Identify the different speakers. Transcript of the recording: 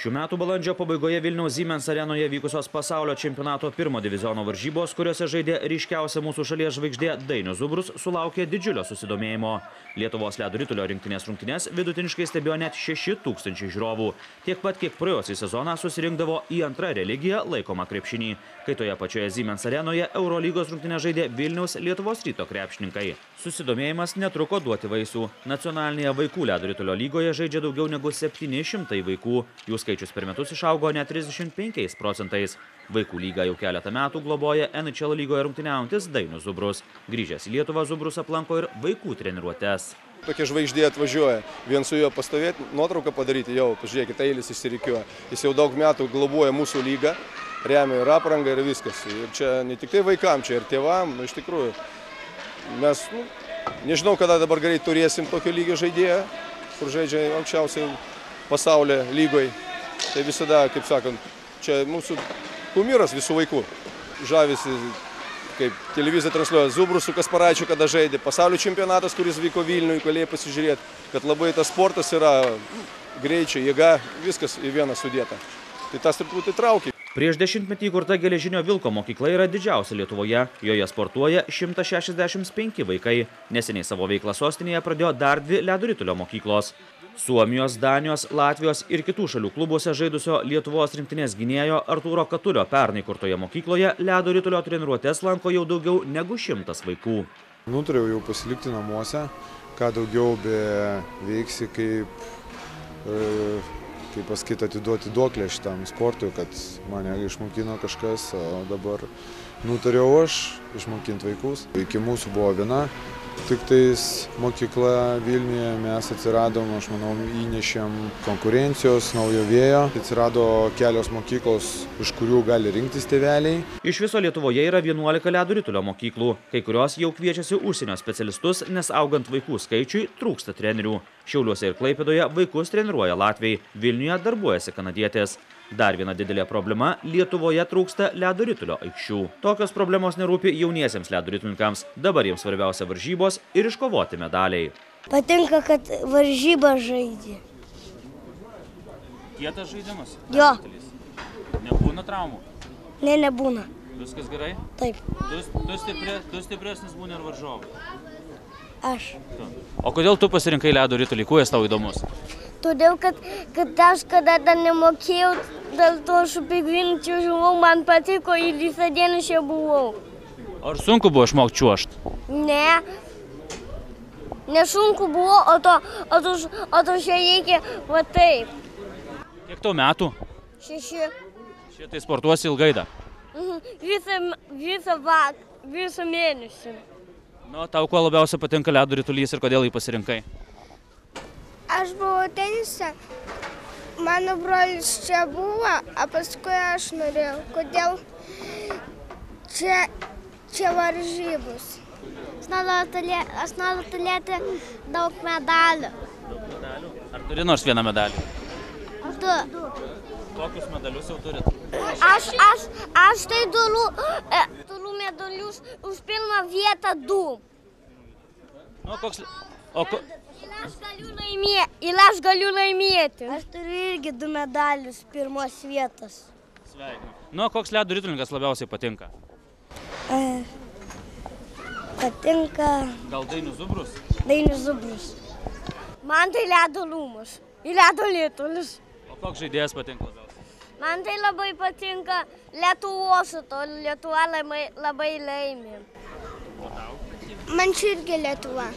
Speaker 1: Šių metų balandžio pabaigoje Vilniaus Siemens arenoje vykusios pasaulio čempionato pirmo diviziono varžybos, kuriuose žaidė ryškiausia mūsų šalies žvaigždė Dainius Zubrus, sulaukė didžiulio susidomėjimo. Lietuvos ledo ritulio rinktinės rungtynes vidutiniškai stebėjo net 6000 žiūrovų. Tiek pat, kiek praėjusį sezoną susirinkdavo į antrą religiją laikomą krepšinį, kai toje pačioje Siemens arenoje Eurolygos rungtynes žaidė Vilniaus Lietuvos Ryto krepšininkai. Susidomėjimas netruko duoti vaisių. Nacionalinėje vaikų ledo ritulio lygoje žaidžia daugiau negu 700 vaikų. Jų skaičius per metus išaugo net 35%. Vaikų lygą jau keletą metų globoja NHL lygoje rungtyniaujantis Dainius Zubrus. Grįžęs į Lietuvą, Zubrus aplanko ir vaikų treniruotes.
Speaker 2: Tokia žvaigždė atvažiuoja, vien su juo pastovėti, nuotrauką padaryti, jau, pažiūrėkite, eilis išsirikiuoja. Jis jau daug metų globoja mūsų lygą, remia ir aprangą ir viskas. Ir čia ne tik tai vaikam, čia ir tėvam, iš tikrųjų. Mes, nežinau, kada dabar greit turėsim tokio lygio žaidėją, kur žaidžia aukščiausiai pasaulio lygoje. Tai visada, kaip sakant, čia mūsų kumyras visų vaikų. Žavisi, kaip televizija transliuoja, Zubrus su Kasparaičiu, kada žaidė. Pasaulio čempionatas, kuris vyko Vilniuje, galėjai pasižiūrėti, kad labai tas sportas yra greičiai, jėga, viskas į vieną sudėta. Tai tas truputį traukia.
Speaker 1: Prieš 10-metį įkurta Geležinio Vilko mokykla yra didžiausia Lietuvoje. Joje sportuoja 165 vaikai. Neseniai savo veiklą sostinėje pradėjo dar 2 ledo ritulio mokyklos. Suomijos, Danijos, Latvijos ir kitų šalių klubuose žaidusio Lietuvos rinktinės gynėjo Artūro Katulio pernai kurtoje mokykloje ledo ritulio treniruotes lanko jau daugiau negu 100 vaikų.
Speaker 3: Nutariau jau pasilikti namuose, ką daugiau beveiksi, kaip pasakyti, atiduoti duoklę šitam sportui, kad mane išmokino kažkas, o dabar nutariau aš išmokinti vaikus. Iki mūsų buvo viena, tik tais mokykla Vilniuje, mes atsiradom, aš manau, įnešėm konkurencijos, naujo vėjo. Atsirado kelios mokyklos, iš kurių gali rinktis tėveliai.
Speaker 1: Iš viso Lietuvoje yra 11 ledo ritulio mokyklų, kai kurios jau kviečiasi užsienio specialistus, nes augant vaikų skaičiui trūksta trenerių. Šiauliuose ir Klaipėdoje vaikus treniruoja latviai, Vilniuje darbuojasi kanadietės. Dar viena didelė problema – Lietuvoje trūksta ledo ritulio aikščių. Tokios problemos nerūpi jauniesiems ledo ritulininkams. Dabar jiems svarbiausia varžybos ir iškovoti medaliai.
Speaker 4: Patinka, kad varžybą žaidė.
Speaker 1: Kietas žaidimas?
Speaker 4: Jo.
Speaker 1: Nebūna traumų?
Speaker 4: Ne, nebūna.
Speaker 1: Viskas gerai?
Speaker 4: Taip.
Speaker 1: Tu stipresnis būni ir varžovai?
Speaker 4: Aš.
Speaker 1: O kodėl tu pasirinkai ledo ritulį? Kuo jis tau įdomus?
Speaker 4: Todėl, kad aš kada dar nemokėjau, dėl to su pingvinu čiuožiau, man patiko ir visą dieną čia buvau.
Speaker 1: Ar sunku buvo išmokti čiuožti?
Speaker 4: Ne. Nesunku buvo, o to čia reikia va taip.
Speaker 1: Kiek tau metų?
Speaker 4: 6.
Speaker 1: Šitai sportuosi ilgai dar?
Speaker 4: Visą mėnesį.
Speaker 1: Nu, tau kuo labiausiai patinka ledo ritulys ir kodėl jį pasirinkai?
Speaker 5: Aš buvau tenise, mano brolis čia buvo, o paskui aš norėjau. Kodėl čia varžybos?
Speaker 4: Aš noriu turėti daug medalių.
Speaker 1: Daug medalių? Ar turi nors vieną medalį?
Speaker 4: 2.
Speaker 1: Kokius medalius jau turit?
Speaker 4: Aš tai turiu medalius už pirmą vietą 2.
Speaker 1: Nu, koks...
Speaker 4: Ir aš galiu laimėti. Aš turiu irgi 2 medalius pirmos vietos.
Speaker 1: Sveikinu. Nu, koks ledo ritulininkas labiausiai patinka?
Speaker 4: Patinka...
Speaker 1: Gal Dainius Zubrus?
Speaker 4: Dainius Zubrus. Man tai ledo rūmus. Ir ledo ritulis.
Speaker 1: O koks žaidėjas patinka labiausiai?
Speaker 4: Man tai labai patinka Lietuvos, o Lietuva labai laimi.
Speaker 5: Man čia irgi Lietuva.